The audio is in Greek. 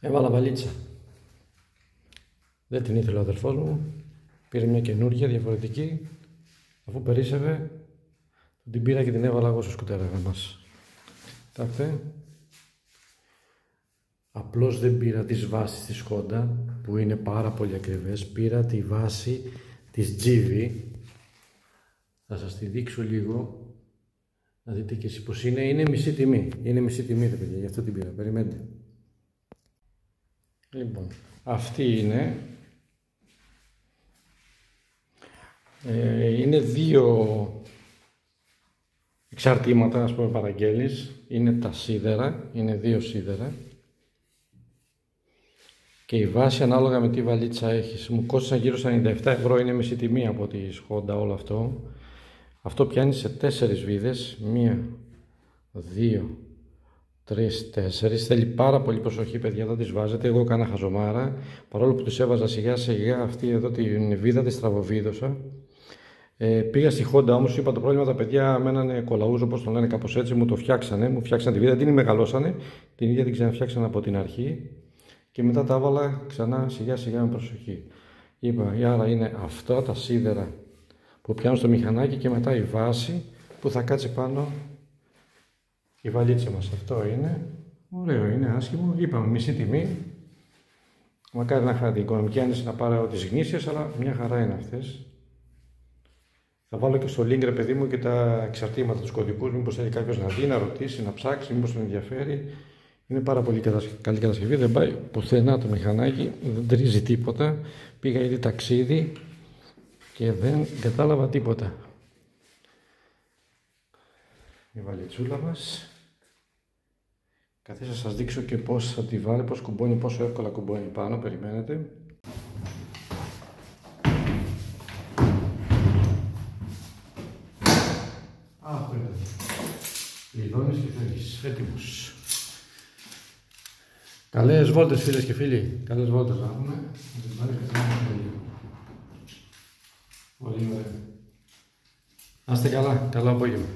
Έβαλα βαλίτσα. Δεν την ήθελε ο αδερφός μου. Πήρε μια καινούργια διαφορετική. Αφού περίσσευε, την πήρα και την έβαλα εγώ στο σκουτέραγα μας. Κοιτάξτε. Απλώς δεν πήρα τις βάσεις της Honda που είναι πάρα πολύ ακριβές. Πήρα τη βάση της GV. Θα σας τη δείξω λίγο. Να δείτε και εσείς πως είναι. Είναι μισή τιμή. Είναι μισή τιμή, ρε παιδιά. Γι' αυτό την πήρα. Περιμένετε. Λοιπόν, αυτή είναι. Είναι δύο εξαρτήματα, ας πούμε, παραγγέλνεις. Είναι τα σίδερα. Είναι δύο σίδερα. Και η βάση ανάλογα με τι βαλίτσα έχεις. Μου κόστησαν γύρω στα 97 ευρώ. Είναι μισή τιμή από τη Honda όλο αυτό. Αυτό πιάνει σε 4 βίδες. 1, 2, 3, 4. Θέλει πάρα πολύ προσοχή, παιδιά, δεν τις βάζετε. Εγώ έκανα χαζομάρα. Παρόλο που τις έβαζα σιγά σιγά, αυτή εδώ την βίδα τη στραβοβίδωσα. Πήγα στη Honda όμως, είπα το πρόβλημα, τα παιδιά μένανε κολαούζο, όπως το λένε, κάπως έτσι. Μου το φτιάξανε, μου φτιάξανε τη βίδα, την μεγαλώσανε. Την ίδια την ξαναφτιάξανε από την αρχή. Και μετά τα έβαλα ξανά σιγά σιγά με προσοχή. Είπα, άρα είναι αυτά τα σίδερα που πιάνουν στο μηχανάκι και μετά η βάση που θα κάτσει πάνω η βαλίτσα μας. Αυτό είναι. Ωραίο, είναι άσχημο. Είπαμε μισή τιμή. Μακάρι να είχα την οικονομική άνεση να πάρω τις γνήσιες, αλλά μια χαρά είναι αυτές. Θα βάλω και στο link, ρε παιδί μου, και τα εξαρτήματα, τους κωδικούς. Μήπως θέλει κάποιος να δει, να ρωτήσει, να ψάξει, μήπως τον ενδιαφέρει. Είναι πάρα πολύ καλή κατασκευή. Δεν πάει πουθενά το μηχανάκι, δεν τρίζει τίποτα. Πήγα ήδη ταξίδι και δεν κατάλαβα τίποτα. Η βαλιτσούλα μας. Καθίστε να σας δείξω και πώς θα τη βάλει, πώς κουμπώνει, πόσο εύκολα κουμπώνει πάνω. Περιμένετε. Αυτό είναι. Λιδώνεις και φεύγεις. Έτοιμος. Καλές βόλτες, φίλες και φίλοι. Καλές βόλτες να έχουμε. Πολύ ωραία. Να είστε καλά. Καλό απόγευμα.